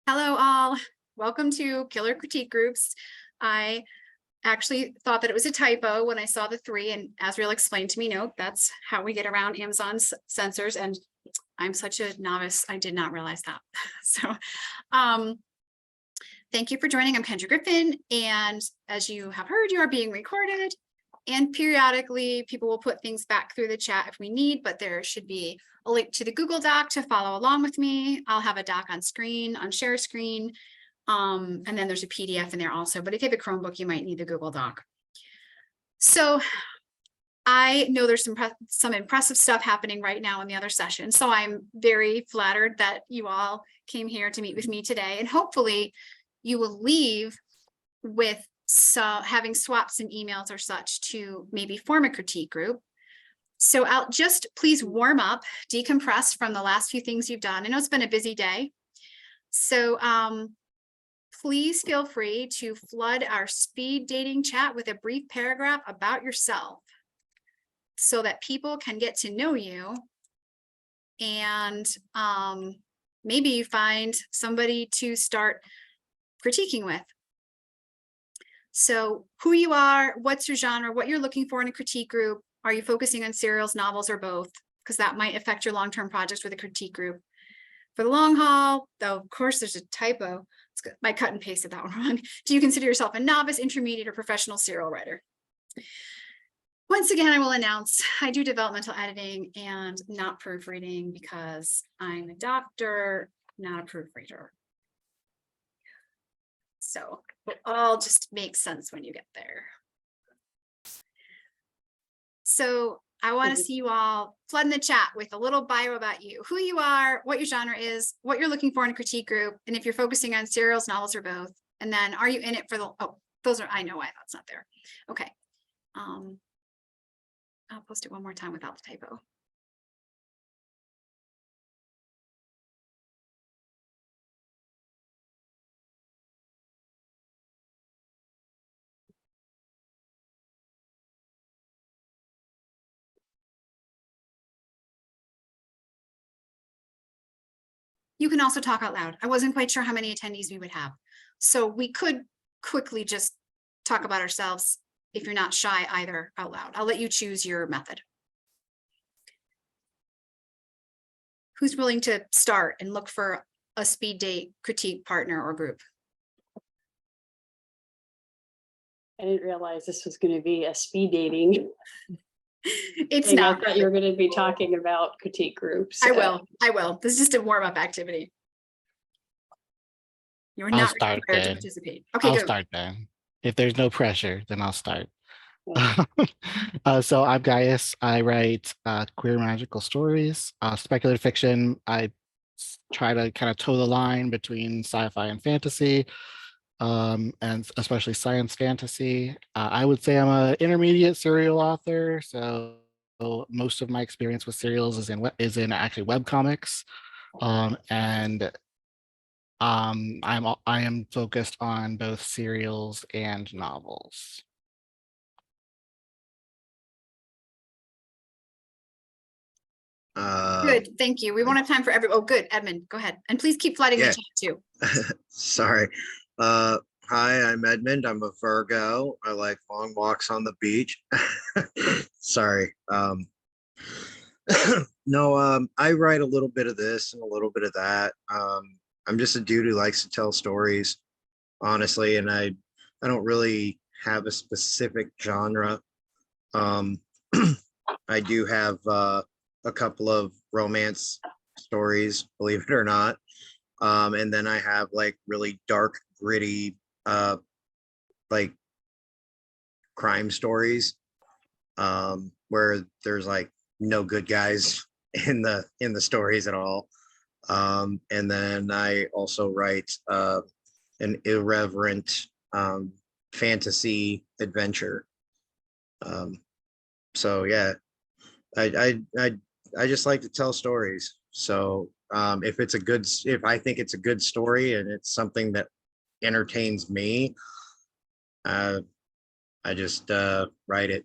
Hello all, welcome to Killer Critique Groups. I actually thought that it was a typo when I saw the 3, and Azriel explained to me, no, that's how we get around Amazon's censors, and I'm such a novice, I did not realize that. So thank you for joining. I'm Kendra Griffin, and as you have heard, you are being recorded, and periodically people will put things back through the chat if we need, but there should be a link to the Google Doc to follow along with me. I'll have a doc on screen, on share screen, and then there's a PDF in there also, but if you have a Chromebook, you might need the Google Doc. So I know there's some impressive stuff happening right now in the other session, so I'm very flattered that you all came here to meet with me today, and hopefully you will leave with having swapped some emails or such to maybe form a critique group. So I'll just please warm up, decompress from the last few things you've done. I know it's been a busy day. So please feel free to flood our speed dating chat with a brief paragraph about yourself so that people can get to know you, and maybe you find somebody to start critiquing with. So who you are, what's your genre, what you're looking for in a critique group. Are you focusing on serials, novels, or both? Because that might affect your long-term projects with a critique group. For the long haul, though, of course, there's a typo. It's good. I cut and pasted that one wrong. Do you consider yourself a novice, intermediate, or professional serial writer? Once again, I will announce I do developmental editing and not proofreading because I'm a doctor, not a proofreader. So it all just makes sense when you get there. So I want to see you all flood in the chat with a little bio about you, who you are, what your genre is, what you're looking for in a critique group, and if you're focusing on serials, novels, or both. And then are you in it for the, oh, those are, I know why that's not there. Okay. I'll post it one more time without the typo. You can also talk out loud. I wasn't quite sure how many attendees we would have. So we could quickly just talk about ourselves if you're not shy either out loud. I'll let you choose your method. Who's willing to start and look for a speed date critique partner or group? I didn't realize this was going to be a speed dating. It's not. I thought you were going to be talking about critique groups. I will. This is just a warm-up activity. You're not required to participate. Okay, I'll start then. If there's no pressure, then I'll start. So I'm Gaius. I write queer magical stories, speculative fiction. I try to kind of toe the line between sci-fi and fantasy, and especially science fantasy. I would say I'm an intermediate serial author. So most of my experience with serials is in actually webcomics, and I am focused on both serials and novels. Good, thank you. We won't have time for every. Oh, good, Edmund, go ahead, and please keep flooding the chat too. Sorry. Hi, I'm Edmund. I'm a Virgo. I like long walks on the beach. Sorry. No, I write a little bit of this and a little bit of that. I'm just a dude who likes to tell stories, honestly, and I don't really have a specific genre. I do have a couple of romance stories, believe it or not. And then I have like really dark, gritty, like crime stories, where there's like no good guys in the stories at all. And then I also write an irreverent fantasy adventure. So yeah, I just like to tell stories. So if I think it's a good story and it's something that entertains me, I just write it.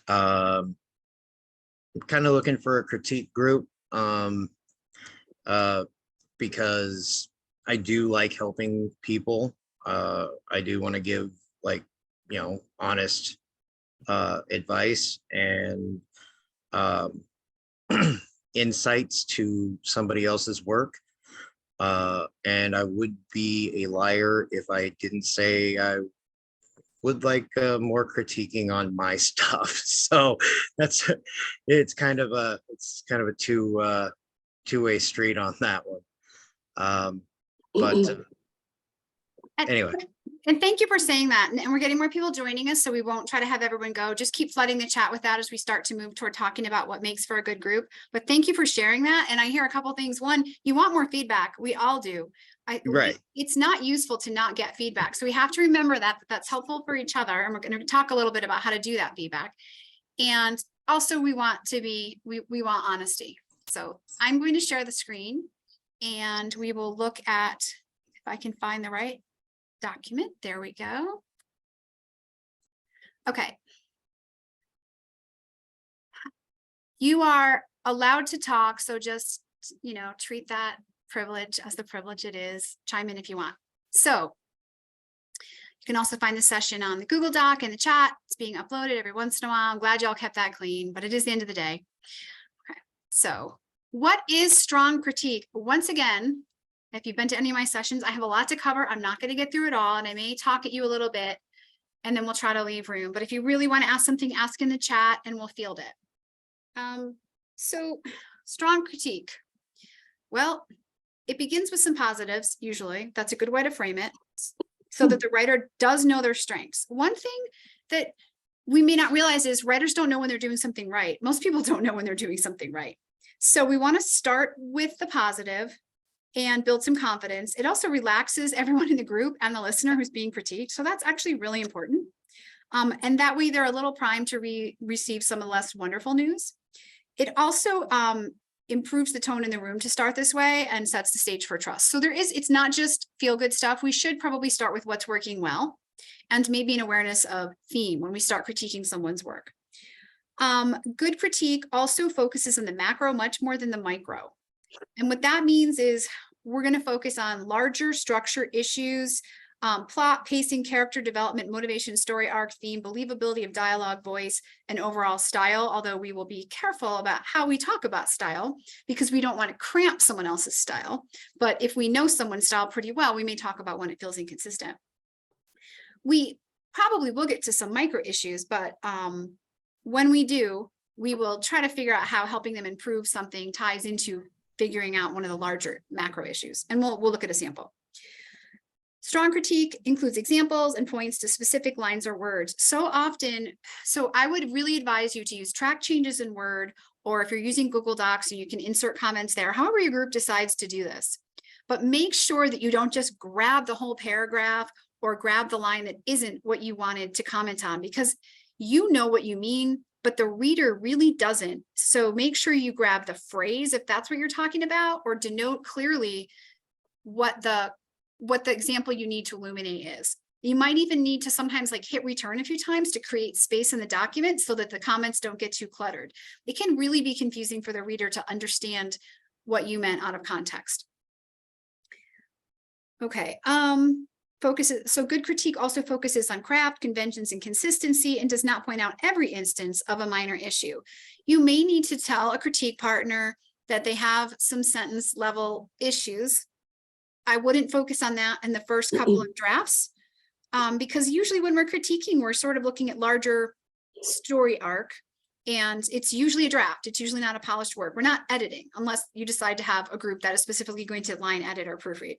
I'm kind of looking for a critique group. because I do like helping people. I do want to give, like, honest advice and um, insights to somebody else's work. And I would be a liar if I didn't say I would like more critiquing on my stuff. So it's kind of a two-way street on that one. But And- anyway. And thank you for saying that. And we're getting more people joining us, so we won't try to have everyone go. Just keep flooding the chat with that as we start to move toward talking about what makes for a good group. But thank you for sharing that. And I hear a couple things. One, you want more feedback. We all do. Right. It's not useful to not get feedback. So we have to remember that that's helpful for each other. And we're going to talk a little bit about how to do that feedback. And also we want honesty. So I'm going to share the screen and we will look at, if I can find the right document. There we go. Okay. You are allowed to talk, so just, treat that privilege as the privilege it is. Chime in if you want. So you can also find the session on the Google Doc in the chat. It's being uploaded every once in a while. I'm glad y'all kept that clean, but it is the end of the day. Okay. So what is strong critique? Once again, if you've been to any of my sessions, I have a lot to cover. I'm not going to get through it all, and I may talk at you a little bit, and then we'll try to leave room. But if you really want to ask something, ask in the chat, and we'll field it. So strong critique. Well, it begins with some positives, usually. That's a good way to frame it, so that the writer does know their strengths. One thing that we may not realize is writers don't know when they're doing something right. Most people don't know when they're doing something right. So we want to start with the positive and build some confidence. It also relaxes everyone in the group and the listener who's being critiqued. So that's actually really important. And that way they're a little primed to receive some of the less wonderful news. It also improves the tone in the room to start this way and sets the stage for trust. So it's not just feel good stuff. We should probably start with what's working well and maybe an awareness of theme when we start critiquing someone's work. Good critique also focuses on the macro much more than the micro. And what that means is we're going to focus on larger structure issues, plot, pacing, character development, motivation, story arc, theme, believability of dialogue, voice, and overall style. Although we will be careful about how we talk about style because we don't want to cramp someone else's style. But if we know someone's style pretty well, we may talk about when it feels inconsistent. We probably will get to some micro issues, but when we do, we will try to figure out how helping them improve something ties into figuring out one of the larger macro issues. And we'll look at a sample. Strong critique includes examples and points to specific lines or words. So I would really advise you to use track changes in Word, or if you're using Google Docs, you can insert comments there, however your group decides to do this. But make sure that you don't just grab the whole paragraph or grab the line that isn't what you wanted to comment on, because you know what you mean, but the reader really doesn't. So make sure you grab the phrase if that's what you're talking about, or denote clearly what the example you need to illuminate is. You might even need to sometimes hit return a few times to create space in the document so that the comments don't get too cluttered. It can really be confusing for the reader to understand what you meant out of context. Okay, so good critique also focuses on craft, conventions, and consistency, and does not point out every instance of a minor issue. You may need to tell a critique partner that they have some sentence level issues. I wouldn't focus on that in the first couple of drafts, because usually when we're critiquing, we're sort of looking at larger story arc, and it's usually a draft. It's usually not a polished work. We're not editing unless you decide to have a group that is specifically going to line edit or proofread.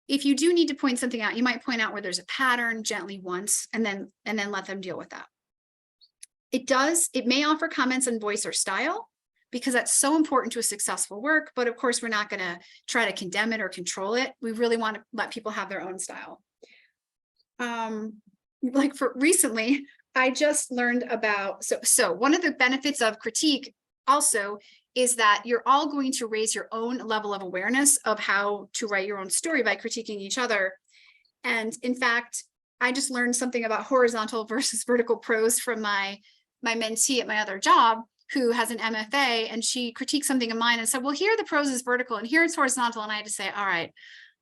If you do need to point something out, you might point out where there's a pattern gently once, and then let them deal with that. It may offer comments on voice or style, because that's so important to a successful work. But of course, we're not going to try to condemn it or control it. We really want to let people have their own style. For recently, I just learned about, so one of the benefits of critique also is that you're all going to raise your own level of awareness of how to write your own story by critiquing each other. And in fact, I just learned something about horizontal versus vertical prose from my mentee at my other job. who has an MFA, and she critiqued something of mine and said, well, here the prose is vertical and here it's horizontal. And I had to say, all right,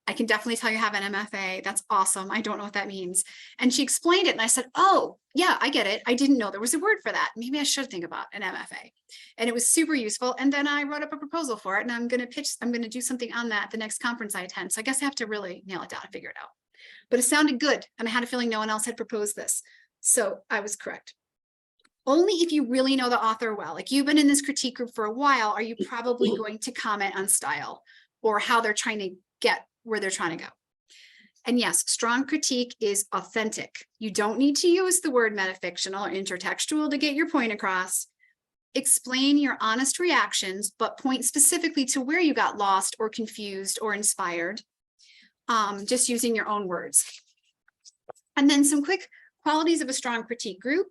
I can definitely tell you have an MFA. That's awesome. I don't know what that means. And she explained it. And I said, oh, yeah, I get it. I didn't know there was a word for that. Maybe I should think about an MFA. And it was super useful. And then I wrote up a proposal for it. And I'm going to do something on that the next conference I attend. So I guess I have to really nail it down and figure it out. But it sounded good. And I had a feeling no one else had proposed this. So I was correct. Only if you really know the author well, like you've been in this critique group for a while, are you probably going to comment on style or how they're trying to get where they're trying to go. And yes, strong critique is authentic. You don't need to use the word metafictional or intertextual to get your point across. Explain your honest reactions, but point specifically to where you got lost or confused or inspired, just using your own words. And then some quick qualities of a strong critique group.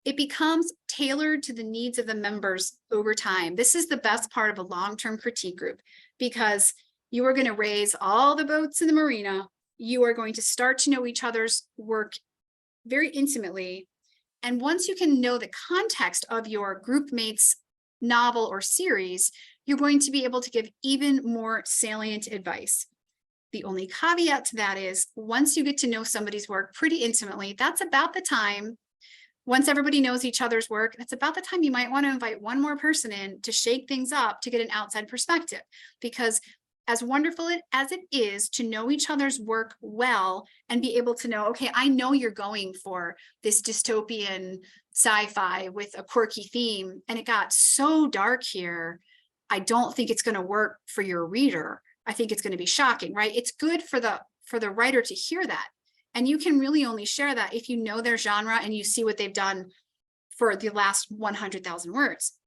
It becomes tailored to the needs of the members over time. This is the best part of a long-term critique group, because you are going to raise all the boats in the marina. You are going to start to know each other's work very intimately. And once you can know the context of your group mates' novel or series, you're going to be able to give even more salient advice. The only caveat to that is once you get to know somebody's work pretty intimately, that's about the time, once everybody knows each other's work, that's about the time you might want to invite one more person in to shake things up, to get an outside perspective. Because as wonderful as it is to know each other's work well and be able to know, okay, I know you're going for this dystopian sci-fi with a quirky theme, and it got so dark here, I don't think it's going to work for your reader. I think it's going to be shocking, right? It's good for the writer to hear that. And you can really only share that if you know their genre and you see what they've done for the last 100,000 words.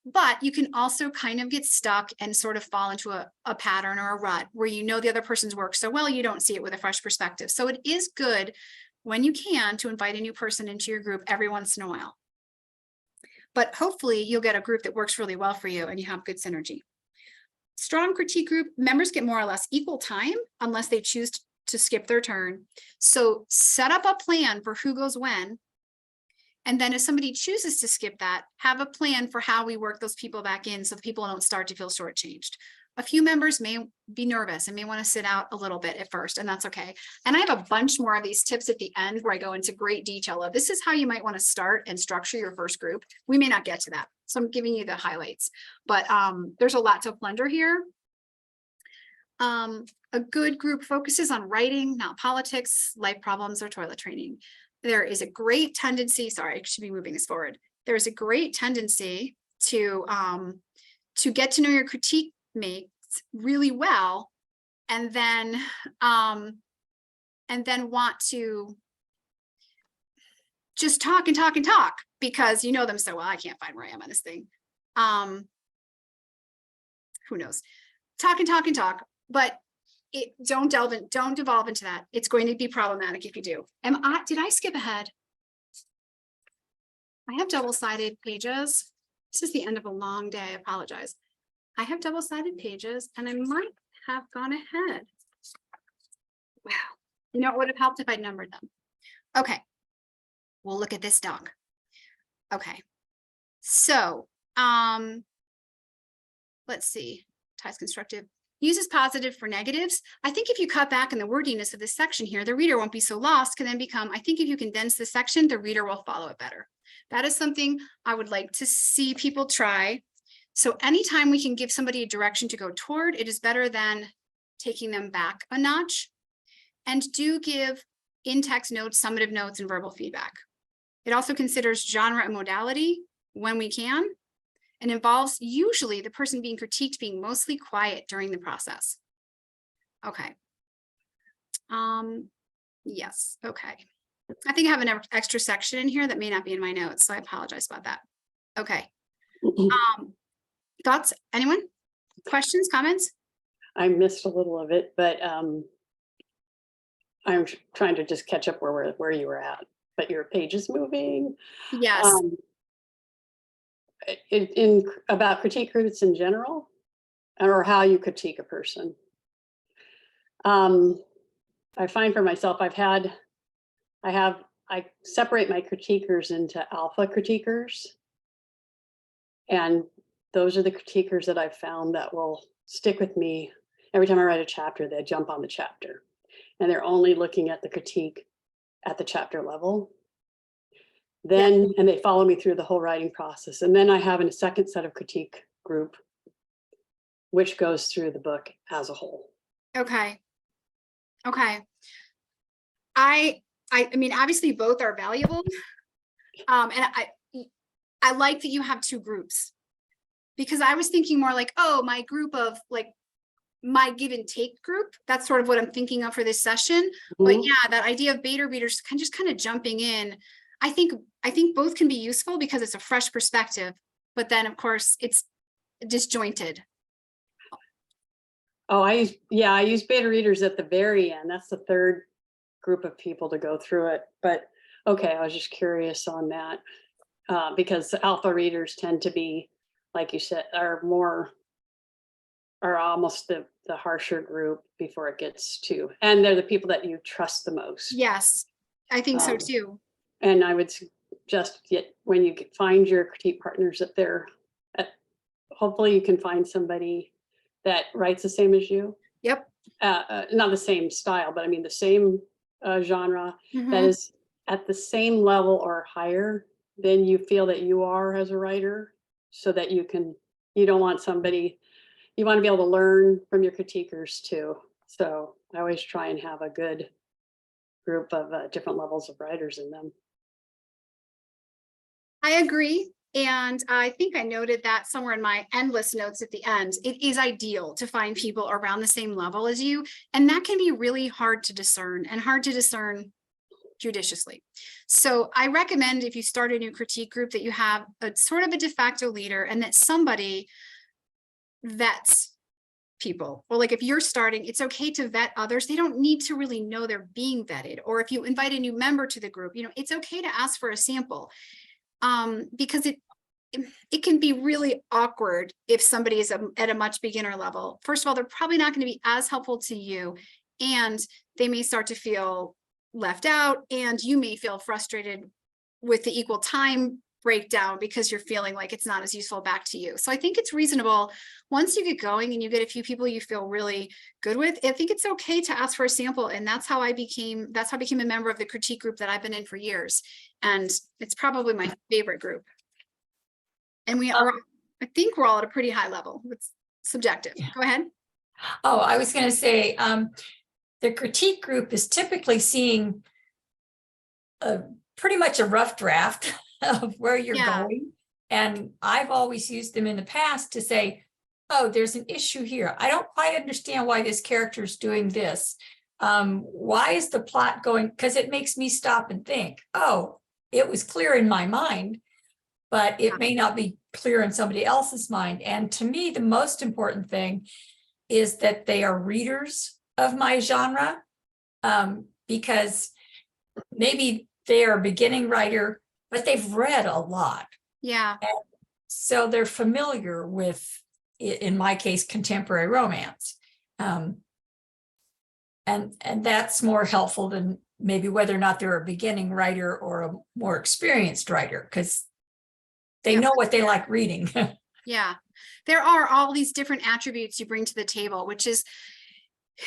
But you can also kind of get stuck and sort of fall into a pattern or a rut where you know the other person's work so well, you don't see it with a fresh perspective. So it is good when you can to invite a new person into your group every once in a while. But hopefully you'll get a group that works really well for you and you have good synergy. Strong critique group members get more or less equal time unless they choose to skip their turn. So set up a plan for who goes when. And then if somebody chooses to skip that, have a plan for how we work those people back in so the people don't start to feel shortchanged. A few members may be nervous and may want to sit out a little bit at first, and that's okay. And I have a bunch more of these tips at the end where I go into great detail of this is how you might want to start and structure your first group. We may not get to that, so I'm giving you the highlights, but there's a lot to plunder here. A good group focuses on writing, not politics, life problems, or toilet training. There is a great tendency, sorry, I should be moving this forward. There is a great tendency to get to know your critique mates really well, and then want to just talk and talk and talk because you know them so well. I can't find where I am on this thing. Who knows? Talk and talk and talk, but don't devolve into that. It's going to be problematic if you do. Did I skip ahead? I have double-sided pages. This is the end of a long day. I apologize. I have double-sided pages and I might have gone ahead. Wow. You know, it would have helped if I'd numbered them. Okay. We'll look at this dog. Okay. So, let's see. Ties constructive. Uses positive for negatives. I think if you cut back in the wordiness of this section here, the reader won't be so lost, can then become, I think if you condense this section, the reader will follow it better. That is something I would like to see people try. So anytime we can give somebody a direction to go toward, it is better than taking them back a notch. And do give in-text notes, summative notes, and verbal feedback. It also considers genre and modality when we can, and involves usually the person being critiqued being mostly quiet during the process. Okay. Yes, okay. I think I have an extra section in here that may not be in my notes, so I apologize about that. Okay. Thoughts, anyone? Questions, comments? I missed a little of it, but I'm trying to just catch up where you were at, but your page is moving. Yes. About critique groups in general, or how you critique a person. I find for myself, I separate my critiquers into alpha critiquers And those are the critiquers that I've found that will stick with me. Every time I write a chapter, they jump on the chapter, and they're only looking at the critique at the chapter level. Then, and they follow me through the whole writing process. And then I have a second set of critique group, which goes through the book as a whole. Okay. Okay. I mean, obviously both are valuable. And I like that you have two groups, because I was thinking more like, oh, my group of like my give and take group. That's sort of what I'm thinking of for this session. But yeah, that idea of beta readers just kind of jumping in. I think both can be useful because it's a fresh perspective, but then of course it's disjointed. Oh, I use beta readers at the very end. That's the third group of people to go through it. But okay, I was just curious on that, because alpha readers tend to be, like you said, are almost the harsher group before it gets to, and they're the people that you trust the most. Yes, I think so too. And I would suggest when you find your critique partners hopefully you can find somebody that writes the same as you. Yep. Not the same style, but I mean the same genre that is at the same level or higher than you feel that you are as a writer, so that you don't want somebody, you want to be able to learn from your critiquers too. So I always try and have a good group of different levels of writers in them. I agree. And I think I noted that somewhere in my endless notes at the end. It is ideal to find people around the same level as you. And that can be really hard to discern, and hard to discern judiciously. So I recommend, if you start a new critique group, that you have a sort of a de facto leader, and that somebody vets people. Well, like if you're starting, it's okay to vet others. They don't need to really know they're being vetted. Or if you invite a new member to the group, it's okay to ask for a sample. Because it can be really awkward if somebody is at a much beginner level. First of all, they're probably not going to be as helpful to you, and they may start to feel left out, and you may feel frustrated with the equal time breakdown because you're feeling like it's not as useful back to you. So I think it's reasonable, once you get going and you get a few people you feel really good with, I think it's okay to ask for a sample. And that's how I became a member of the critique group that I've been in for years. And it's probably my favorite group. And I think we're all at a pretty high level. It's subjective. Yeah. Go ahead. Oh, I was going to say, the critique group is typically seeing pretty much a rough draft of where you're going. And I've always used them in the past to say, oh, there's an issue here. I don't quite understand why this character is doing this. Why is the plot going? Because it makes me stop and think, oh, it was clear in my mind, but it may not be clear in somebody else's mind. And to me, the most important thing is that they are readers of my genre, because maybe they are a beginning writer, but they've read a lot. Yeah. And so they're familiar with, in my case, contemporary romance. And that's more helpful than maybe whether or not they're a beginning writer or a more experienced writer, because they know what they like reading. Yeah. There are all these different attributes you bring to the table, which is,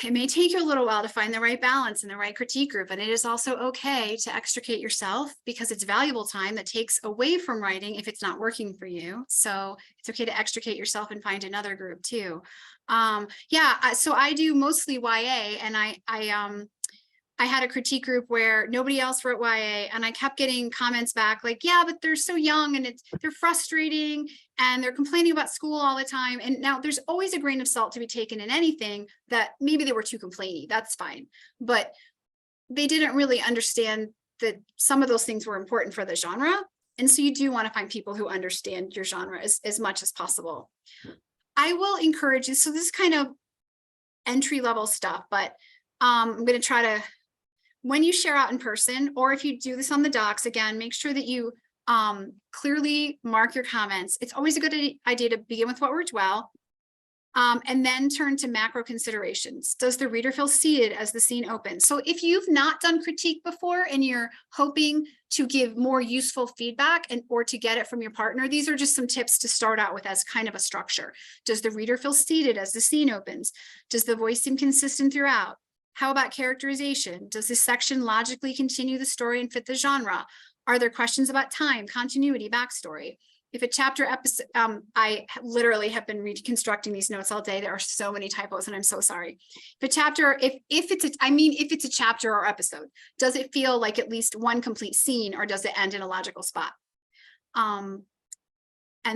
it may take you a little while to find the right balance in the right critique group. And it is also okay to extricate yourself, because it's valuable time that takes away from writing if it's not working for you. So it's okay to extricate yourself and find another group too. So I do mostly YA, and I had a critique group where nobody else wrote YA, and I kept getting comments back like, yeah, but they're so young and they're frustrating and they're complaining about school all the time. And now there's always a grain of salt to be taken in anything that maybe they were too complainy. That's fine. But they didn't really understand that some of those things were important for the genre. And so you do want to find people who understand your genre as much as possible. I will encourage you. So this is kind of entry level stuff, but I'm going to try to, when you share out in person, or if you do this on the docs, again, make sure that you clearly mark your comments. It's always a good idea to begin with what worked well. And then turn to macro considerations. Does the reader feel seated as the scene opens? So if you've not done critique before and you're hoping to give more useful feedback or to get it from your partner, these are just some tips to start out with as kind of a structure. Does the reader feel seated as the scene opens? Does the voice seem consistent throughout? How about characterization? Does this section logically continue the story and fit the genre? Are there questions about time, continuity, backstory? If a chapter episode, I literally have been reconstructing these notes all day. There are so many typos and I'm so sorry. If a chapter, if it's a chapter or episode, does it feel like at least one complete scene or does it end in a logical spot? And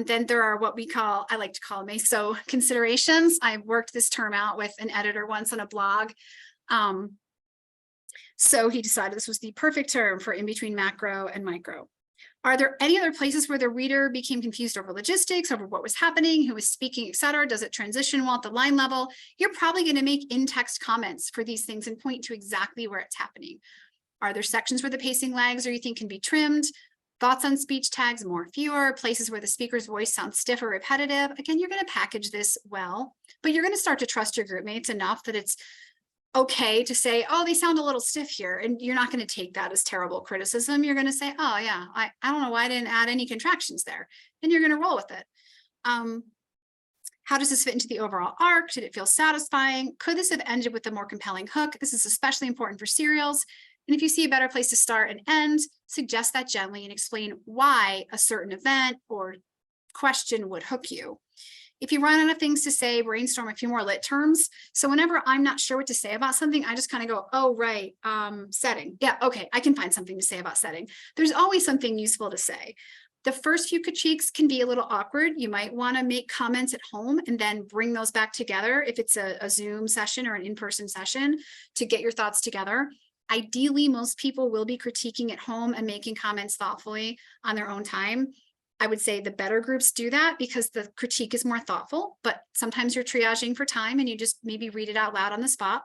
then there are what I like to call meso considerations. I worked this term out with an editor once on a blog. So he decided this was the perfect term for in between macro and micro. Are there any other places where the reader became confused over logistics, over what was happening, who was speaking, etc.? Does it transition well at the line level? You're probably going to make in-text comments for these things and point to exactly where it's happening. Are there sections where the pacing lags or you think can be trimmed? Thoughts on speech tags, more, fewer, places where the speaker's voice sounds stiff or repetitive? Again, you're going to package this well, but you're going to start to trust your group mates enough that it's okay to say, oh, they sound a little stiff here. And you're not going to take that as terrible criticism. You're going to say, oh yeah, I don't know why I didn't add any contractions there. And you're going to roll with it. How does this fit into the overall arc? Did it feel satisfying? Could this have ended with a more compelling hook? This is especially important for serials. And if you see a better place to start and end, suggest that gently and explain why a certain event or question would hook you. If you run out of things to say, brainstorm a few more lit terms. So whenever I'm not sure what to say about something, I just kind of go, oh, right, setting. Yeah, okay, I can find something to say about setting. There's always something useful to say. The first few critiques can be a little awkward. You might want to make comments at home and then bring those back together if it's a Zoom session or an in-person session to get your thoughts together. Ideally, most people will be critiquing at home and making comments thoughtfully on their own time. I would say the better groups do that because the critique is more thoughtful, but sometimes you're triaging for time and you just maybe read it out loud on the spot.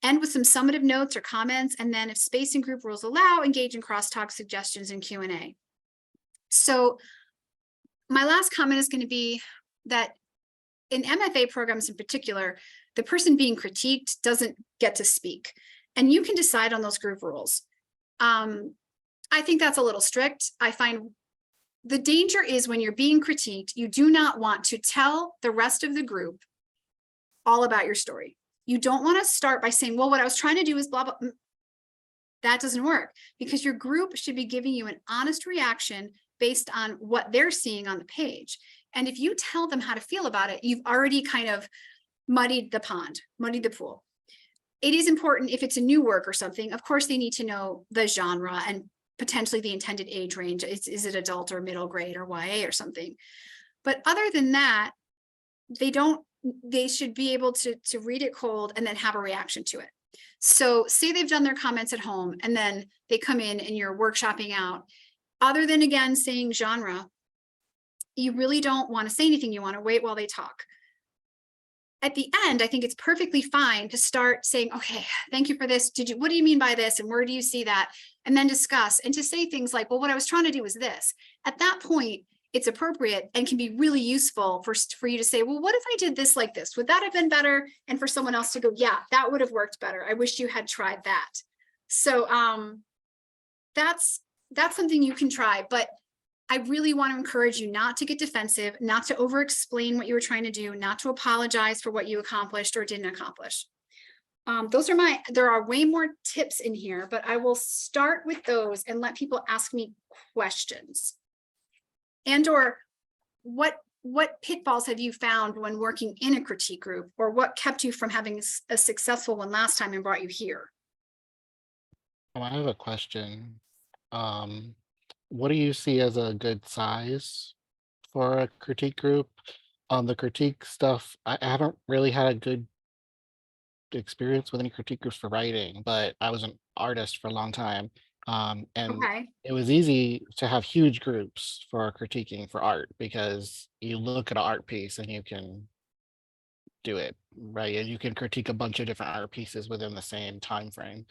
End with some summative notes or comments, and then if space and group rules allow, engage in crosstalk, suggestions, and Q&A. So my last comment is going to be that in MFA programs in particular, the person being critiqued doesn't get to speak, and you can decide on those group rules. I think that's a little strict. I find the danger is when you're being critiqued, you do not want to tell the rest of the group all about your story. You don't want to start by saying, well, what I was trying to do is blah, blah. That doesn't work because your group should be giving you an honest reaction based on what they're seeing on the page. And if you tell them how to feel about it, you've already kind of muddied the pond, muddied the pool. It is important if it's a new work or something, of course, they need to know the genre and potentially the intended age range. Is it adult or middle grade or YA or something? But other than that, they should be able to read it cold and then have a reaction to it. So say they've done their comments at home and then they come in and you're workshopping out. Other than, again, saying genre, you really don't want to say anything. You want to wait while they talk. At the end, I think it's perfectly fine to start saying, okay, thank you for this. What do you mean by this? And where do you see that? And then discuss and to say things like, well, what I was trying to do was this. At that point, it's appropriate and can be really useful for you to say, well, what if I did this like this? Would that have been better? And for someone else to go, yeah, that would have worked better. I wish you had tried that. So that's something you can try, but I really want to encourage you not to get defensive, not to over-explain what you were trying to do, not to apologize for what you accomplished or didn't accomplish. There are way more tips in here, but I will start with those and let people ask me questions. And or what pitfalls have you found when working in a critique group, or what kept you from having a successful one last time and brought you here? Oh, I have a question. What do you see as a good size for a critique group? On the critique stuff, I haven't really had a good experience with any critique groups for writing, but I was an artist for a long time. And Okay. it was easy to have huge groups for critiquing for art because you look at an art piece and you can do it, right? And you can critique a bunch of different art pieces within the same time frame.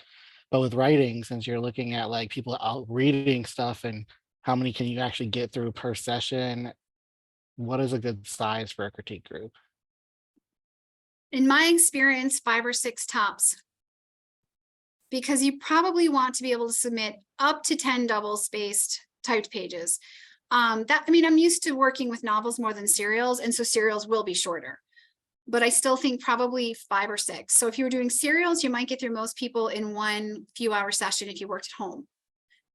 But with writing, since you're looking at like people out reading stuff and how many can you actually get through per session, what is a good size for a critique group? In my experience, 5 or 6 tops. Because you probably want to be able to submit up to 10 double spaced typed pages. I'm used to working with novels more than serials, and so serials will be shorter. But I still think probably 5 or 6. So if you were doing serials, you might get through most people in one few hour session if you worked at home.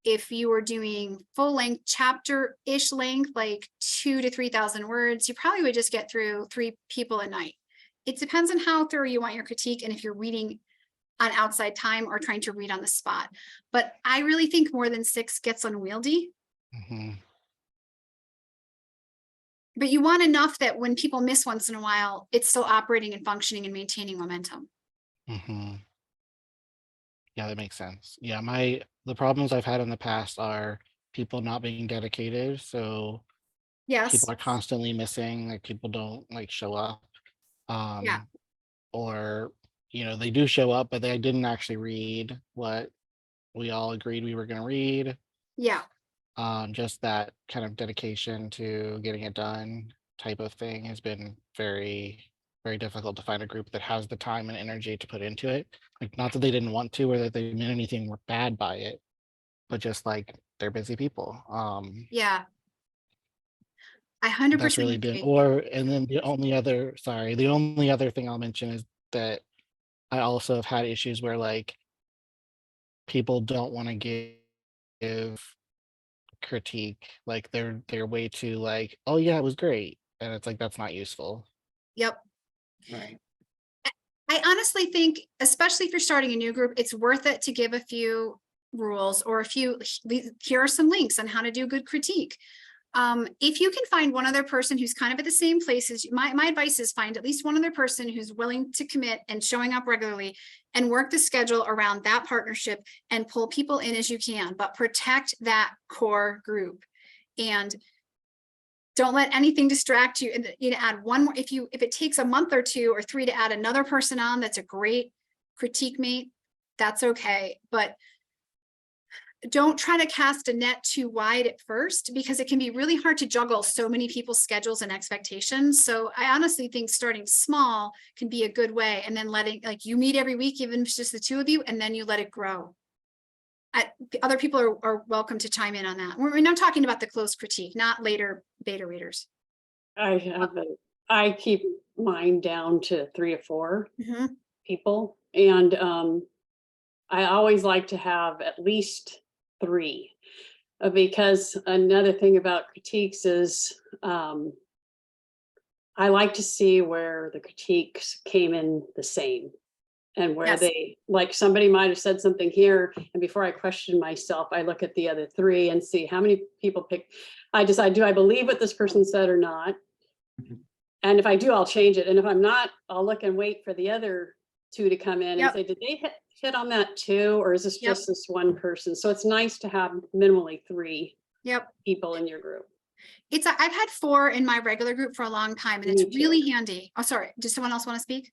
If you were doing full length chapter-ish length, like 2,000 to 3,000 words, you probably would just get through 3 people a night. It depends on how thorough you want your critique and if you're reading on outside time or trying to read on the spot. But I really think more than 6 gets unwieldy. But you want enough that when people miss once in a while, it's still operating and functioning and maintaining momentum. Yeah, that makes sense. Yeah, the problems I've had in the past are people not being dedicated. So Yes. people are constantly missing, like people don't like show up. Yeah. Or, they do show up, but they didn't actually read what we all agreed we were going to read. Yeah. Just that kind of dedication to getting it done type of thing has been very, very difficult to find a group that has the time and energy to put into it. Like, not that they didn't want to or that they meant anything bad by it, but just like they're busy people. Yeah. I 100% That's really been, agree. and then the only other thing I'll mention is that I also have had issues where like people don't want to give critique, like they're way too like, oh yeah, it was great, and it's like that's not useful. Yep. Right. I honestly think, especially if you're starting a new group, it's worth it to give a few rules or here are some links on how to do good critique. If you can find one other person who's kind of at the same place as my advice is find at least one other person who's willing to commit and showing up regularly and work the schedule around that partnership and pull people in as you can, but protect that core group and don't let anything distract you. And add one more, if it takes a month or 2 or 3 to add another person on, that's a great critique mate. That's okay. But don't try to cast a net too wide at first, because it can be really hard to juggle so many people's schedules and expectations. So I honestly think starting small can be a good way, and then letting, like, you meet every week, even if it's just the 2 of you, and then you let it grow. Other people are welcome to chime in on that. We're not talking about the close critique, not later beta readers. I keep mine down to 3 or 4 Mm-hmm. people, and I always like to have at least 3, because another thing about critiques is I like to see where the critiques came in the same, and where Yes. they, like, somebody might have said something here, and before I question myself, I look at the other 3 and see how many people pick. I decide, do I believe what this person said or not? And if I do, I'll change it. And if I'm not, I'll look and wait for the other 2 to come in and say, did they hit on that too? Or is this just this one person? So it's nice to have minimally 3 people in your group. I've had 4 in my regular group for a long time, and it's really handy. Oh, sorry. Does someone else want to speak?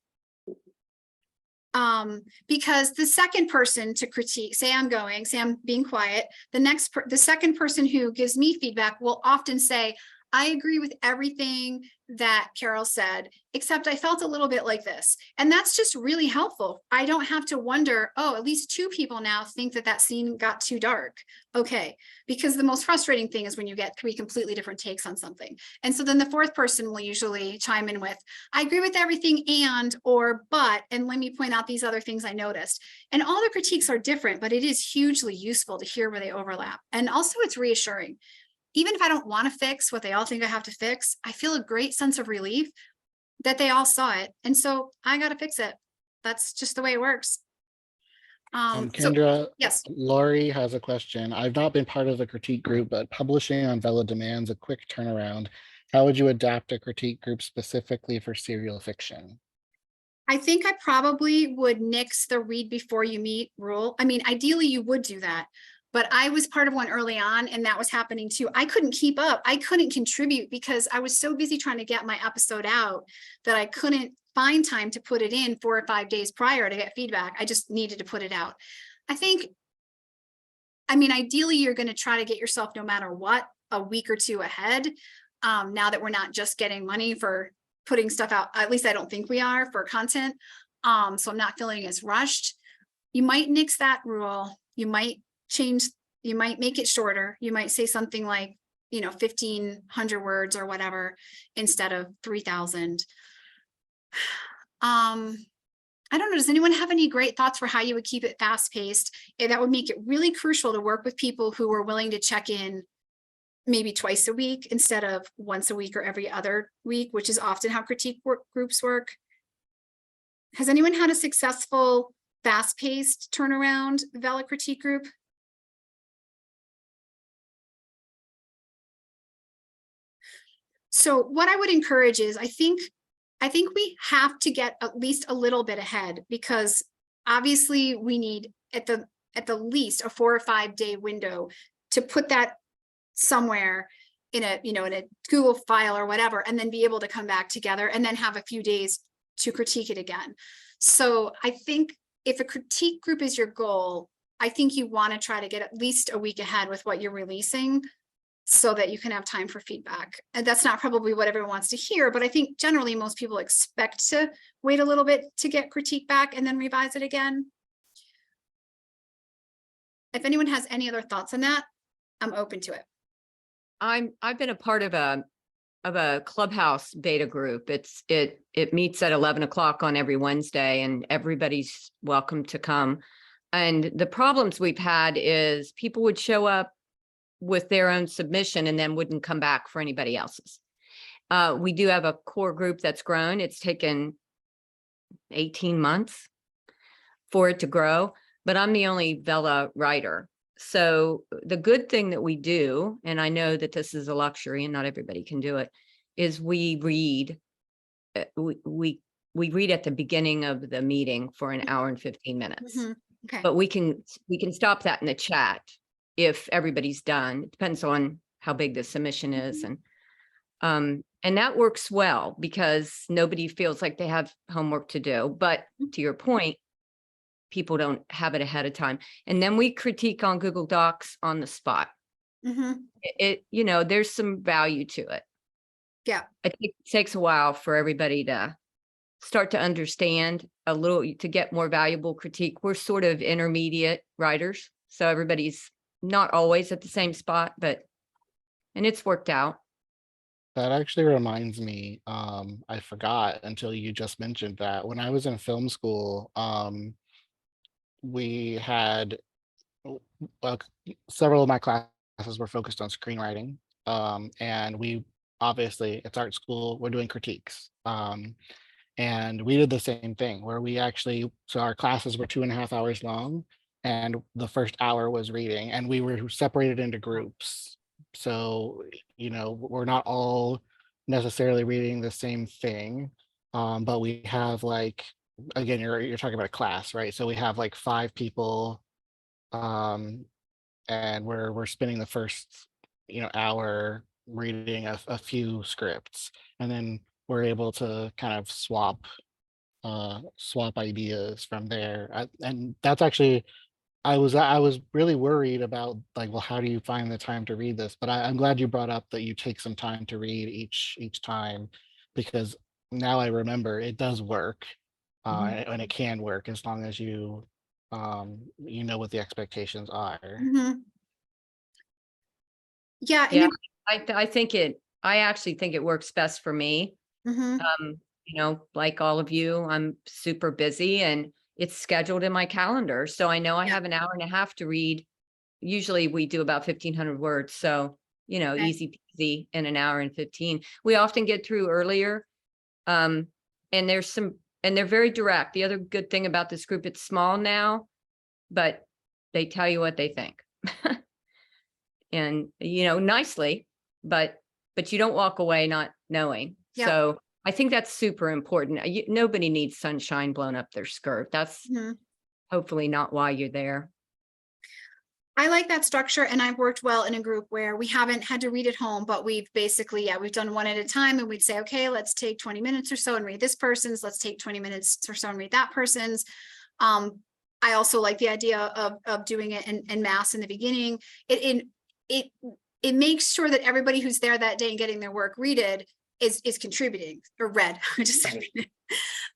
Because the second person to critique, say I'm being quiet, the second person who gives me feedback will often say, I agree with everything that Carol said, except I felt a little bit like this. And that's just really helpful. I don't have to wonder, oh, at least 2 people now think that scene got too dark. Okay, because the most frustrating thing is when you get 3 completely different takes on something. And so then the 4th person will usually chime in with, I agree with everything but, and let me point out these other things I noticed. And all the critiques are different, but it is hugely useful to hear where they overlap. And also it's reassuring. Even if I don't want to fix what they all think I have to fix, I feel a great sense of relief that they all saw it. And so I got to fix it. That's just the way it works. Kendra, yes. Laurie has a question. I've not been part of a critique group, but publishing on Vella demands a quick turnaround. How would you adapt a critique group specifically for serial fiction? I think I probably would nix the read before you meet rule. I mean, ideally you would do that, but I was part of one early on and that was happening too. I couldn't keep up. I couldn't contribute because I was so busy trying to get my episode out that I couldn't find time to put it in 4 or 5 days prior to get feedback. I just needed to put it out. I mean, ideally you're going to try to get yourself, no matter what, a week or 2 ahead. now that we're not just getting money for putting stuff out. At least I don't think we are for content. So I'm not feeling as rushed. You might nix that rule. You might change, you might make it shorter. You might say something like, 1,500 words or whatever, instead of 3,000. I don't know. Does anyone have any great thoughts for how you would keep it fast paced? That would make it really crucial to work with people who are willing to check in maybe twice a week instead of once a week or every other week, which is often how critique groups work. Has anyone had a successful fast paced turnaround Vella critique group? So what I would encourage is, I think we have to get at least a little bit ahead, because obviously we need at the least a 4 or 5 day window to put that somewhere in a, in a Google file or whatever, and then be able to come back together and then have a few days to critique it again. So I think if a critique group is your goal, I think you want to try to get at least a week ahead with what you're releasing, so that you can have time for feedback. And that's not probably what everyone wants to hear, but I think generally most people expect to wait a little bit to get critique back and then revise it again. If anyone has any other thoughts on that, I'm open to it. I've been a part of a Clubhouse beta group. It meets at 11 o'clock on every Wednesday, and everybody's welcome to come. And the problems we've had is people would show up with their own submission and then wouldn't come back for anybody else's. We do have a core group that's grown. It's taken 18 months for it to grow, but I'm the only Vella writer. So the good thing that we do, and I know that this is a luxury and not everybody can do it, is we read. We read at the beginning of the meeting for an hour and 15 minutes. Mm-hmm. Okay. But we can stop that in the chat if everybody's done. It depends on how big the submission is. And that works well because nobody feels like they have homework to do. But to your point, people don't have it ahead of time. And then we critique on Google Docs on the spot. There's some value to it. Yeah. I think it takes a while for everybody to start to understand a little, to get more valuable critique. We're sort of intermediate writers, so everybody's not always at the same spot, and it's worked out. That actually reminds me, I forgot until you just mentioned that when I was in film school, we had several of my classes were focused on screenwriting, and we obviously, it's art school, we're doing critiques, and we did the same thing where we actually, so our classes were 2.5 hours long, and the first hour was reading, and we were separated into groups. So, we're not all necessarily reading the same thing, but we have again, you're talking about a class, right? So we have 5 people, and we're spending the first, hour reading a few scripts, and then we're able to kind of swap ideas from there. And that's actually, I was really worried about well, how do you find the time to read this? But I'm glad you brought up that you take some time to read each time, because now I remember it does work, and it can work as long as you know what the expectations are. Yeah. Yeah, I actually think it works best for me. Like all of you, I'm super busy and it's scheduled in my calendar. So I know I have an hour and a half to read. Usually we do about 1,500 words. So, Okay. easy peasy in an hour and 15. We often get through earlier. And they're very direct. The other good thing about this group, it's small now, but they tell you what they think. And, nicely, but you don't walk away not knowing. Yeah. So I think that's super important. Nobody needs sunshine blown up their skirt. That's hopefully not why you're there. I like that structure, and I've worked well in a group where we haven't had to read at home, but we've basically, we've done one at a time, and we'd say, okay, let's take 20 minutes or so and read this person's, let's take 20 minutes or so and read that person's. I also like the idea of doing it in mass in the beginning. It it makes sure that everybody who's there that day and getting their work read is contributing or read. I just said read.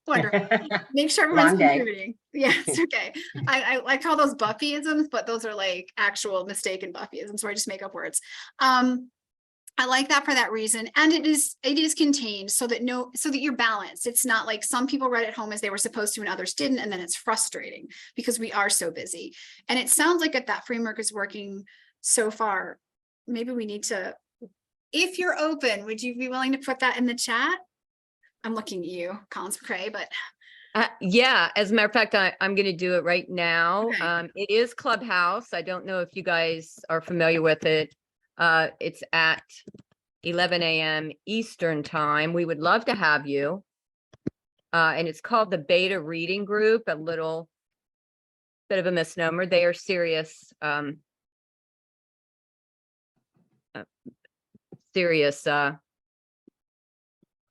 Wonderful. Make sure everyone's Long day. contributing. Yeah, it's okay. I call those Buffyisms, but those are like actual mistaken Buffyisms where I just make up words. I like that for that reason. And it is contained so that you're balanced. It's not like some people read at home as they were supposed to and others didn't. And then it's frustrating because we are so busy. And it sounds like that framework is working so far. Maybe we need to, if you're open, would you be willing to put that in the chat? I'm looking at you, Collins McCrae, but. Yeah, as a matter of fact, I'm going to do it right now. Okay. It is Clubhouse. I don't know if you guys are familiar with it. It's at 11 a.m. Eastern time. We would love to have you. And it's called the Beta Reading Group, a little bit of a misnomer. They are serious,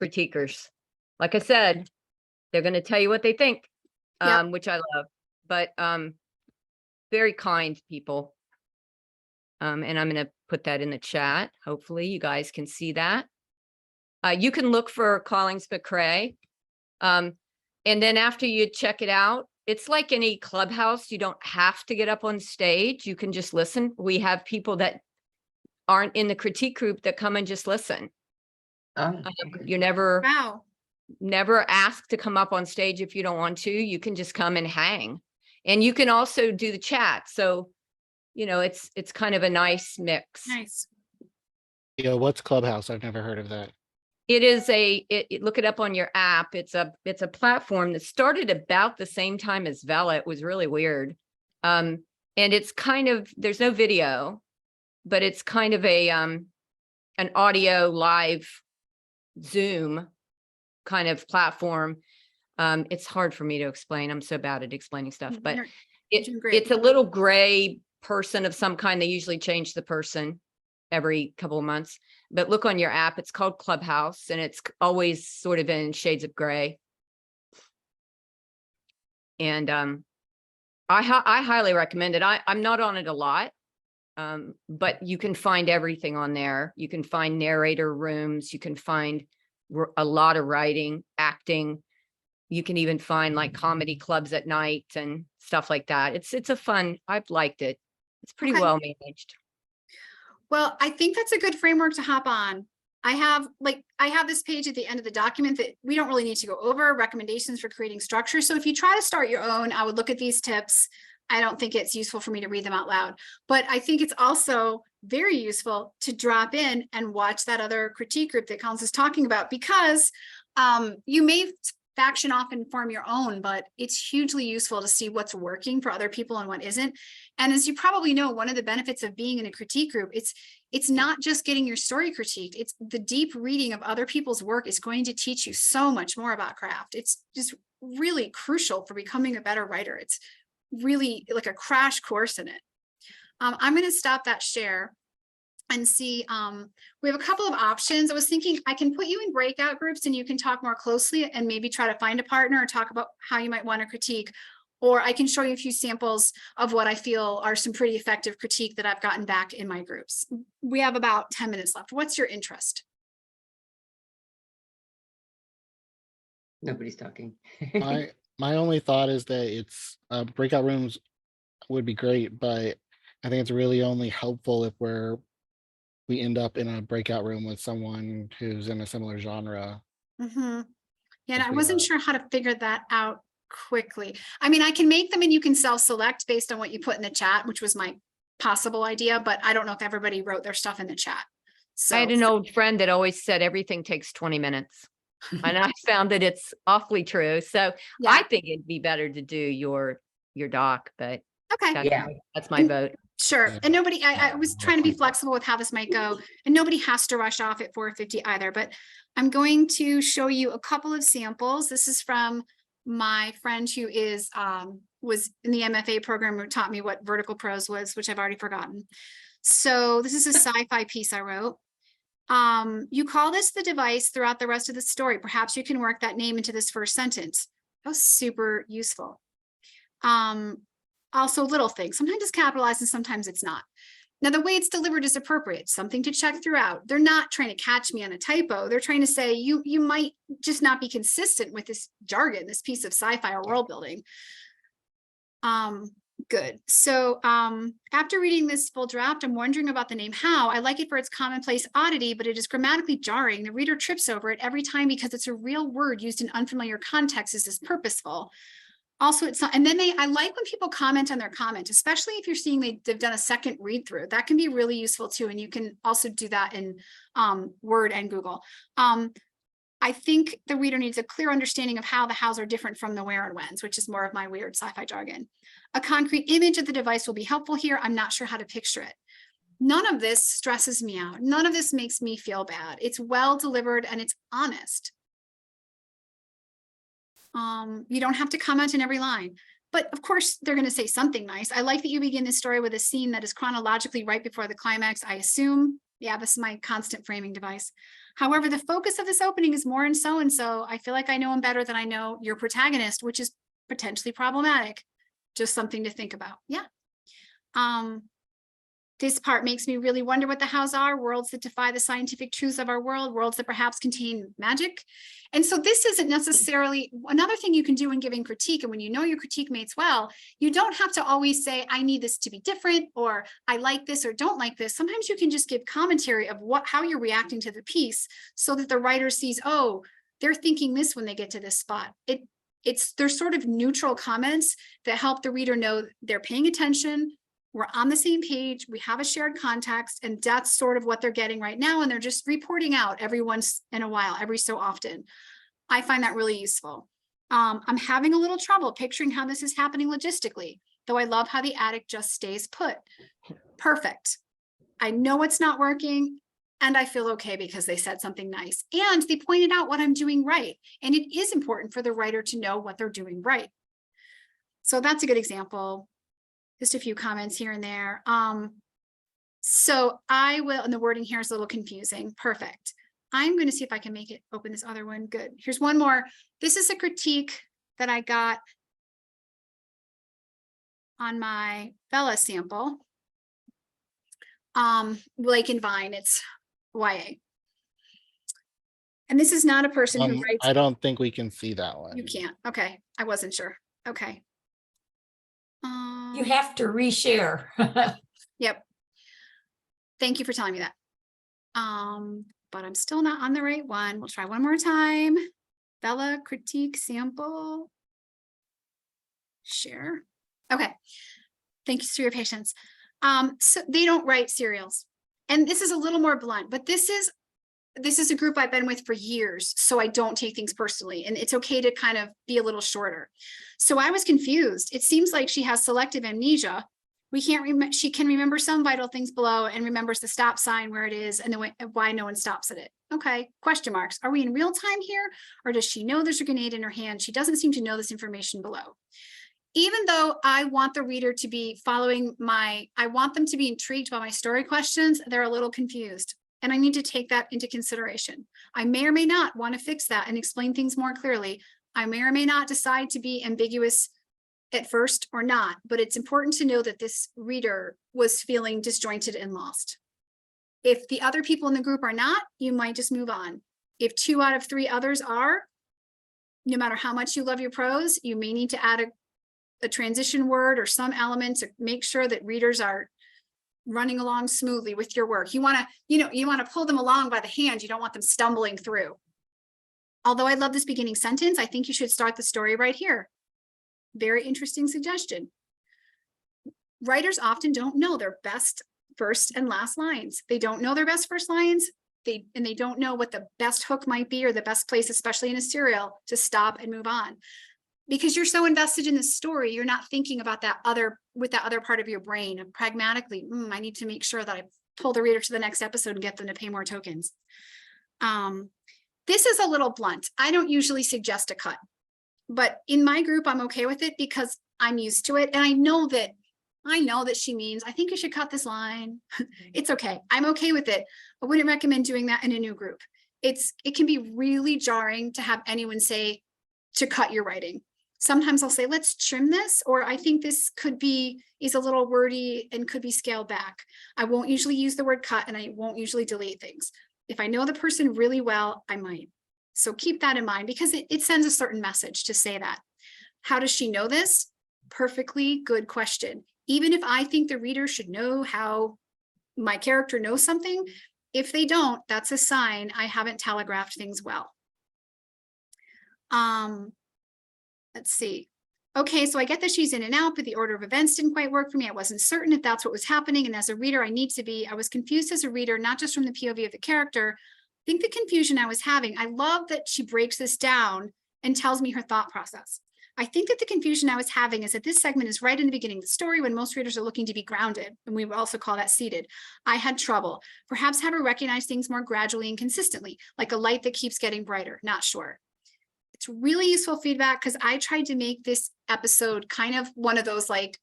critiquers. Like I said, they're going to tell you what they think, Yep. which I love, but very kind people. And I'm going to put that in the chat. Hopefully you guys can see that. You can look for Collins McCrae. And then after you check it out, it's like any Clubhouse. You don't have to get up on stage. You can just listen. We have people that aren't in the critique group that come and just listen. Oh, You're never Wow. asked to come up on stage if you don't want to. You can just come and hang. And you can also do the chat. So, it's kind of a nice mix. Nice. Yeah, what's Clubhouse? I've never heard of that. It is look it up on your app. It's a platform that started about the same time as Vella. It was really weird. And it's kind of, there's no video, but it's kind of an audio live Zoom kind of platform. It's hard for me to explain. I'm so bad at explaining stuff, but You're doing great. it's a little gray person of some kind. They usually change the person every couple of months, but look on your app. It's called Clubhouse and it's always sort of in shades of gray. And I highly recommend it. I'm not on it a lot, but you can find everything on there. You can find narrator rooms. You can find a lot of writing, acting. You can even find like comedy clubs at night and stuff like that. It's a fun, I've liked it. It's pretty Okay. well managed. Well, I think that's a good framework to hop on. I have this page at the end of the document that we don't really need to go over, recommendations for creating structure. So if you try to start your own, I would look at these tips. I don't think it's useful for me to read them out loud, but I think it's also very useful to drop in and watch that other critique group that Collins is talking about, because you may faction off and form your own, but it's hugely useful to see what's working for other people and what isn't. And as you probably know, one of the benefits of being in a critique group, it's not just getting your story critiqued. It's the deep reading of other people's work is going to teach you so much more about craft. It's just really crucial for becoming a better writer. It's really like a crash course in it. I'm going to stop that share and see, we have a couple of options. I was thinking I can put you in breakout groups and you can talk more closely and maybe try to find a partner or talk about how you might want to critique, or I can show you a few samples of what I feel are some pretty effective critique that I've gotten back in my groups. We have about 10 minutes left. What's your interest? nobody's talking. My only thought is that it's breakout rooms would be great, but I think it's really only helpful if we end up in a breakout room with someone who's in a similar genre. Mm-hmm. Yeah, and If I we, wasn't sure how to figure that out quickly. I mean, I can make them and you can self-select based on what you put in the chat, which was my possible idea, but I don't know if everybody wrote their stuff in the chat. So I had an old friend that always said everything takes 20 minutes. And I found that it's awfully true. So yeah, I think it'd be better to do your doc, but okay. Yeah. that's my vote. Sure. Yeah. And nobody, I was trying to be flexible with how this might go, and nobody has to rush off at 4:50 either, but I'm going to show you a couple of samples. This is from my friend who was in the MFA program, who taught me what vertical prose was, which I've already forgotten. So this is a sci-fi piece I wrote. You call this the device throughout the rest of the story. Perhaps you can work that name into this first sentence. That was super useful. Also little things. Sometimes it's capitalized and sometimes it's not. Now, the way it's delivered is appropriate, something to check throughout. They're not trying to catch me on a typo. They're trying to say, you might just not be consistent with this jargon, this piece of sci-fi or world building. Good. So after reading this full draft, I'm wondering about the name How. I like it for its commonplace oddity, but it is grammatically jarring. The reader trips over it every time because it's a real word used in unfamiliar contexts is purposeful. Also, it's not, and then I like when people comment on their comment, especially if you're seeing they've done a second read through. That can be really useful too. And you can also do that in Word and Google. I think the reader needs a clear understanding of how the hows are different from the where and whens, which is more of my weird sci-fi jargon. A concrete image of the device will be helpful here. I'm not sure how to picture it. None of this stresses me out. None of this makes me feel bad. It's well delivered and it's honest. You don't have to comment on every line, but of course they're going to say something nice. I like that you begin this story with a scene that is chronologically right before the climax. I assume, yeah, this is my constant framing device. However, the focus of this opening is more in so-and-so. I feel like I know him better than I know your protagonist, which is potentially problematic. Just something to think about. Yeah. This part makes me really wonder what the hows are, worlds that defy the scientific truths of our world, worlds that perhaps contain magic. And so this isn't necessarily another thing you can do when giving critique. And when you know your critique mates well, you don't have to always say, I need this to be different, or I like this or don't like this. Sometimes you can just give commentary of how you're reacting to the piece so that the writer sees, oh, they're thinking this when they get to this spot. They're sort of neutral comments that help the reader know they're paying attention. We're on the same page, we have a shared context, and that's sort of what they're getting right now. And they're just reporting out every once in a while, every so often. I find that really useful. I'm having a little trouble picturing how this is happening logistically, though I love how the attic just stays put. Perfect. I know it's not working, and I feel okay because they said something nice. And they pointed out what I'm doing right. And it is important for the writer to know what they're doing right. So that's a good example. Just a few comments here and there. So I will, and the wording here is a little confusing. Perfect. I'm going to see if I can make it open this other one. Good. Here's one more. This is a critique that I got on my Vella sample. Lake and Vine, it's YA. And this is not a person who writes. I don't think we can see that one. You can't. Okay. I wasn't sure. Okay. You have to reshare. Yep. Thank you for telling me that. But I'm still not on the right one. We'll try one more time. Vella critique sample. Share. Okay. Thank you for your patience. So they don't write serials. And this is a little more blunt, but this is a group I've been with for years, so I don't take things personally, and it's okay to kind of be a little shorter. So I was confused. It seems like she has selective amnesia. She can remember some vital things below and remembers the stop sign where it is and why no one stops at it. Okay, question marks. Are we in real time here, or does she know there's a grenade in her hand? She doesn't seem to know this information below. Even though I want the reader to be I want them to be intrigued by my story questions, they're a little confused. And I need to take that into consideration. I may or may not want to fix that and explain things more clearly. I may or may not decide to be ambiguous at first or not, but it's important to know that this reader was feeling disjointed and lost. If the other people in the group are not, you might just move on. If 2 out of 3 others are, no matter how much you love your prose, you may need to add a transition word or some element to make sure that readers are running along smoothly with your work. You want to pull them along by the hand. You don't want them stumbling through. Although I love this beginning sentence, I think you should start the story right here. Very interesting suggestion. Writers often don't know their best first and last lines. They don't know their best first lines. They don't know what the best hook might be or the best place, especially in a serial, to stop and move on. Because you're so invested in the story, you're not thinking about that other part of your brain. And pragmatically, I need to make sure that I pull the reader to the next episode and get them to pay more tokens. This is a little blunt. I don't usually suggest a cut, but in my group, I'm okay with it because I'm used to it. And I know that she means, I think you should cut this line. It's okay. I'm okay with it. I wouldn't recommend doing that in a new group. It can be really jarring to have anyone say to cut your writing. Sometimes I'll say, let's trim this, or I think this is a little wordy and could be scaled back. I won't usually use the word cut, and I won't usually delete things. If I know the person really well, I might. So keep that in mind, because it sends a certain message to say that. How does she know this? Perfectly good question. Even if I think the reader should know how my character knows something, if they don't, that's a sign I haven't telegraphed things well. Let's see. Okay, so I get that she's in and out, but the order of events didn't quite work for me. I wasn't certain if that's what was happening. And as a reader, I was confused as a reader, not just from the POV of the character. I think the confusion I was having, I love that she breaks this down and tells me her thought process. I think that the confusion I was having is that this segment is right in the beginning of the story when most readers are looking to be grounded, and we would also call that seated. I had trouble. Perhaps have her recognize things more gradually and consistently, like a light that keeps getting brighter, not sure. It's really useful feedback, because I tried to make this episode kind of one of those, like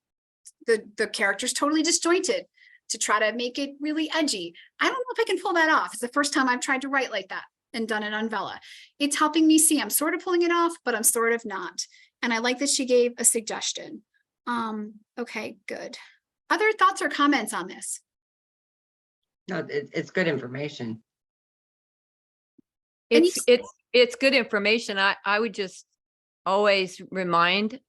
the character's totally disjointed, to try to make it really edgy. I don't know if I can pull that off. It's the first time I've tried to write like that and done it on Vella. It's helping me see I'm sort of pulling it off, but I'm sort of not. And I like that she gave a suggestion. Okay, good. Other thoughts or comments on this? No, it's good information. It's good information. I would just always remind,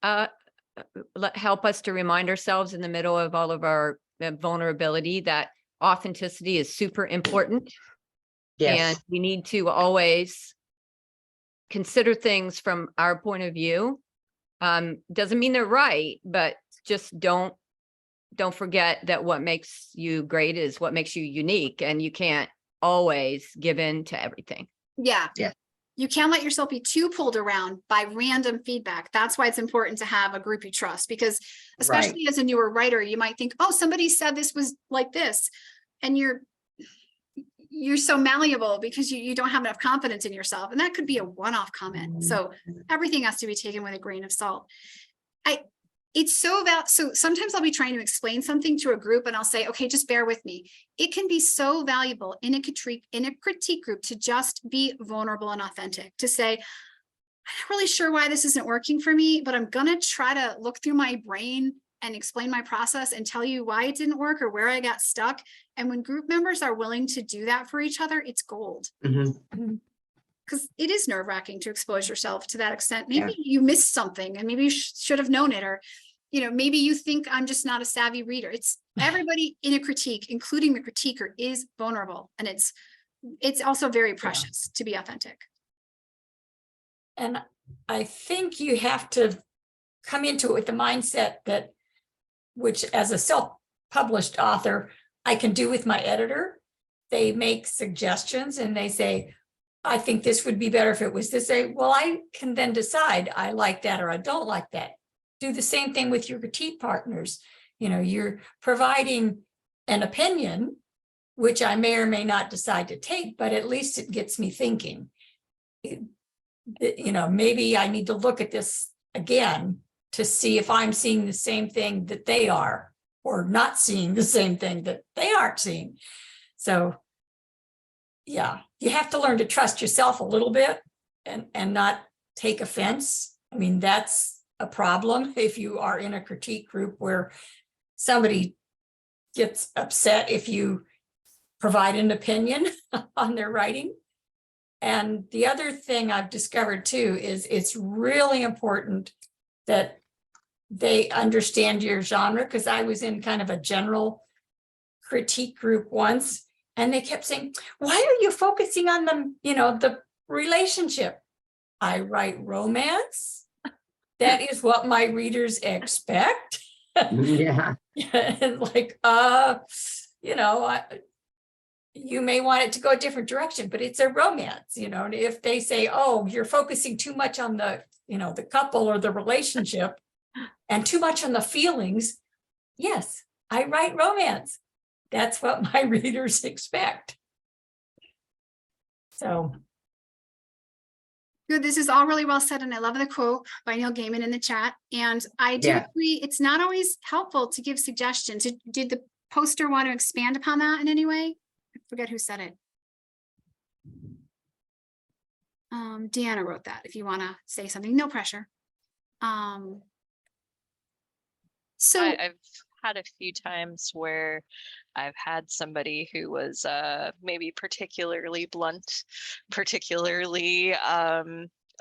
help us to remind ourselves in the middle of all of our vulnerability that authenticity is super important. Yes. And we need to always consider things from our point of view. Doesn't mean they're right, but just don't forget that what makes you great is what makes you unique, and you can't always give in to everything. Yeah. Yeah. You can't let yourself be too pulled around by random feedback. That's why it's important to have a group you trust, because especially as a newer writer, you might think, oh, somebody said this was like this. And you're so malleable because you don't have enough confidence in yourself. And that could be a one-off comment. So everything has to be taken with a grain of salt. So sometimes I'll be trying to explain something to a group and I'll say, okay, just bear with me. It can be so valuable in a critique group to just be vulnerable and authentic, to say, I'm not really sure why this isn't working for me, but I'm going to try to look through my brain and explain my process and tell you why it didn't work or where I got stuck. And when group members are willing to do that for each other, it's gold. Because it is nerve-wracking to expose yourself to that extent. Maybe you missed something and maybe you should have known it, or maybe you think I'm just not a savvy reader. It's everybody in a critique, including the critiquer, is vulnerable, and it's also very precious to be authentic. And I think you have to come into it with the mindset that, which as a self-published author, I can do with my editor. They make suggestions and they say, I think this would be better if it was this way. Well, I can then decide I like that or I don't like that. Do the same thing with your critique partners. You're providing an opinion, which I may or may not decide to take, but at least it gets me thinking. Maybe I need to look at this again to see if I'm seeing the same thing that they are, or not seeing the same thing that they aren't seeing. So yeah, you have to learn to trust yourself a little bit and not take offense. I mean, that's a problem if you are in a critique group where somebody gets upset if you provide an opinion on their writing. And the other thing I've discovered too is it's really important that they understand your genre, because I was in kind of a general critique group once, and they kept saying, why are you focusing on the relationship? I write romance. That is what my readers expect. Yeah. And like, you may want it to go a different direction, but it's a romance, and if they say, oh, you're focusing too much on the couple or the relationship and too much on the feelings. Yes, I write romance. That's what my readers expect. So. Good. This is all really well said. And I love the quote by Neil Gaiman in the chat. And I do agree. It's not always helpful to give suggestions. Did the poster want to expand upon that in any way? I forget who said it. Deanna wrote that. If you want to say something, no pressure. So I've had a few times where I've had somebody who was maybe particularly blunt, particularly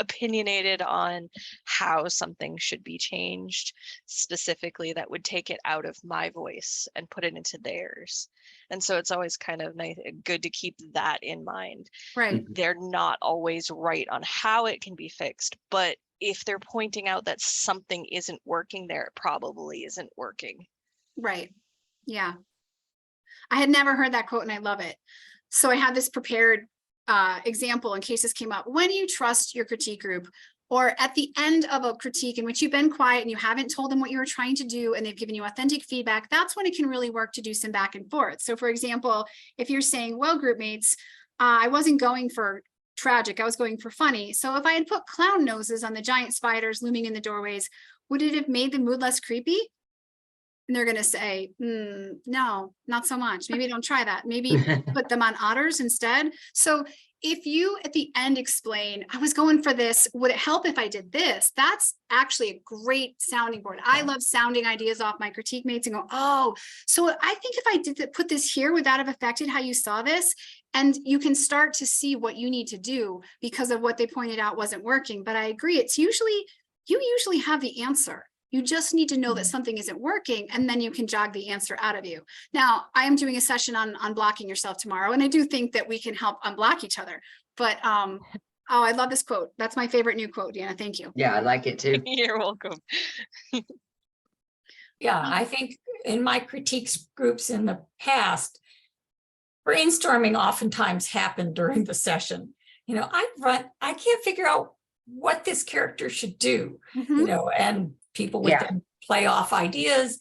opinionated on how something should be changed, specifically that would take it out of my voice and put it into theirs. And so it's always kind of nice, good to keep that in mind. right. They're not always right on how it can be fixed, but if they're pointing out that something isn't working there, it probably isn't working. Right. Yeah. I had never heard that quote and I love it. So I had this prepared example in case this came up. When you trust your critique group, or at the end of a critique in which you've been quiet and you haven't told them what you were trying to do and they've given you authentic feedback, that's when it can really work to do some back and forth. So for example, if you're saying, well, group mates, I wasn't going for tragic, I was going for funny. So if I had put clown noses on the giant spiders looming in the doorways, would it have made the mood less creepy? And they're going to say, no, not so much. Maybe don't try that. Maybe put them on otters instead. So if you at the end explain, I was going for this, would it help if I did this? That's actually a great sounding board. I love sounding ideas off my critique mates and go, oh, so I think if I did put this here, would that have affected how you saw this? And you can start to see what you need to do because of what they pointed out wasn't working. But I agree, it's usually, you usually have the answer. You just need to know that something isn't working, and then you can jog the answer out of you. Now, I am doing a session on unblocking yourself tomorrow, and I do think that we can help unblock each other. But oh, I love this quote. That's my favorite new quote, Deanna. Thank you. Yeah, I like it too. You're welcome. Yeah, I think in my critiques groups in the past, brainstorming oftentimes happened during the session. You know, I can't figure out what this character should do, you know, and people would then play off ideas.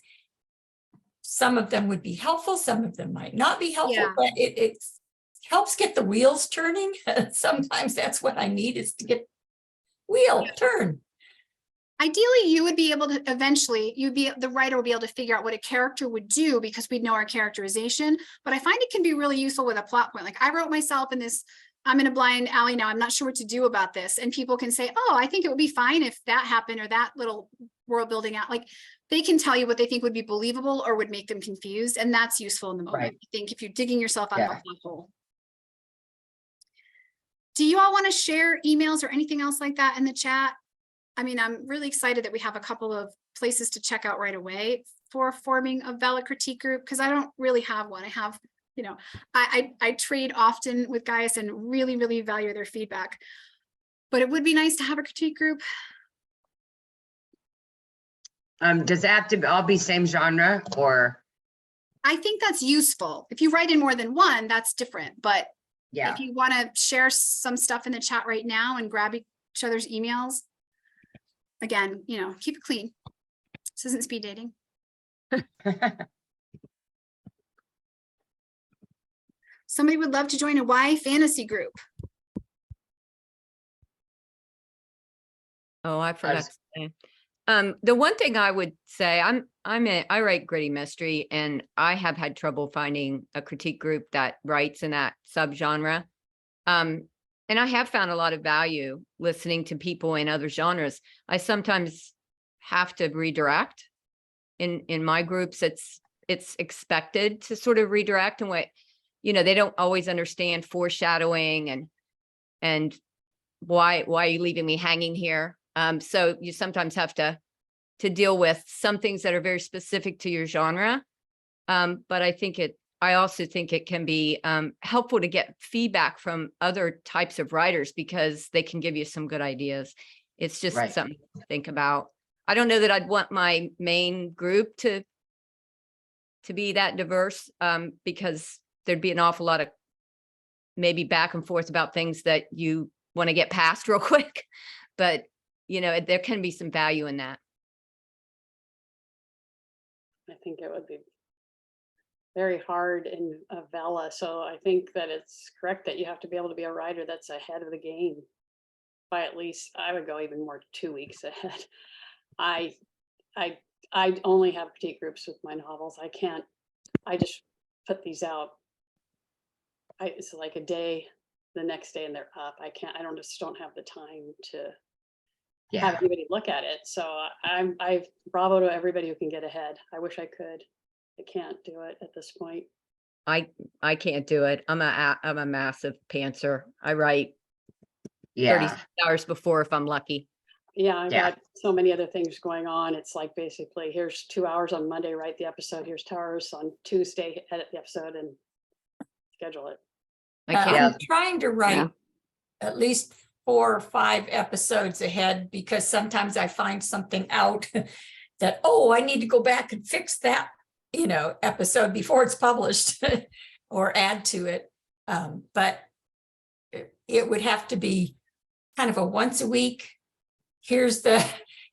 Some of them would be helpful, some of them might not be helpful, but it helps get the wheels turning. Sometimes that's what I need, is to get wheel turn. Ideally, you would be able to eventually, the writer will be able to figure out what a character would do because we'd know our characterization. But I find it can be really useful with a plot point. Like I wrote myself in this, I'm in a blind alley now, I'm not sure what to do about this. And people can say, oh, I think it would be fine if that happened, or that little world building out. Like they can tell you what they think would be believable or would make them confused. And that's useful in the moment. Right. I think if you're digging yourself out of Yeah. a black hole. Do you all want to share emails or anything else like that in the chat? I mean, I'm really excited that we have a couple of places to check out right away for forming a Vella critique group, because I don't really have one. I have, you know, I trade often with guys and really, really value their feedback. But it would be nice to have a critique group. Does it have to all be same genre, or? I think that's useful. If you write in more than one, that's different. But Yeah, if you want to share some stuff in the chat right now and grab each other's emails, again, you know, keep it clean. This isn't speed dating. Somebody would love to join a Y fantasy group. Oh, I forgot to say. The one thing I would say, I write gritty mystery, and I have had trouble finding a critique group that writes in that subgenre. And I have found a lot of value listening to people in other genres. I sometimes have to redirect. In my groups, it's expected to sort of redirect, and what, you know, they don't always understand foreshadowing and why are you leaving me hanging here? So you sometimes have to deal with some things that are very specific to your genre. But I also think it can be helpful to get feedback from other types of writers, because they can give you some good ideas. It's just something to think about. I don't know that I'd want my main group to be that diverse, because there'd be an awful lot of maybe back and forth about things that you want to get past real quick. But, you know, there can be some value in that. I think it would be very hard in a Vella. So I think that it's correct that you have to be able to be a writer that's ahead of the game by at least, I would go even more, 2 weeks ahead. I only have critique groups with my novels. I just put these out. It's like a day, the next day, and they're up. I just don't have the time have anybody look at it. So I bravo to everybody who can get ahead. I wish I could. I can't do it at this point. I can't do it. I'm a massive pantser. I write 30 Yeah, hours before if I'm lucky. Yeah, I've Yeah. got so many other things going on. It's like basically here's 2 hours on Monday, write the episode. Here's 2 hours on Tuesday, edit the episode and schedule it. I can't. Yeah. I'm trying to write at least 4 or 5 episodes ahead because sometimes I find something out that, oh, I need to go back and fix that, episode before it's published or add to it. But it would have to be kind of a once a week. Here's the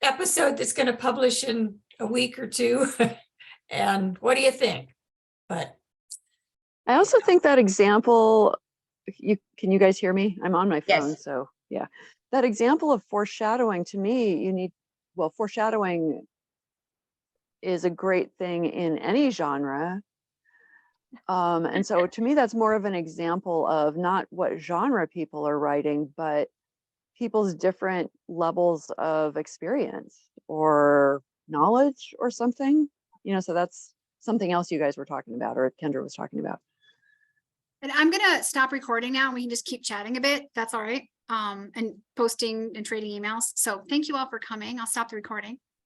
episode that's going to publish in a week or 2. And what do you think? But I also think that example, can you guys hear me? I'm on my phone, Yes. so yeah. That example of foreshadowing, to me, foreshadowing is a great thing in any genre. And so to me, that's more of an example of not what genre people are writing, but people's different levels of experience or knowledge or something, so that's something else you guys were talking about, or Kendra was talking about. And I'm gonna stop recording now. We can just keep chatting a bit. That's all right. And posting and trading emails. So thank you all for coming. I'll stop the recording.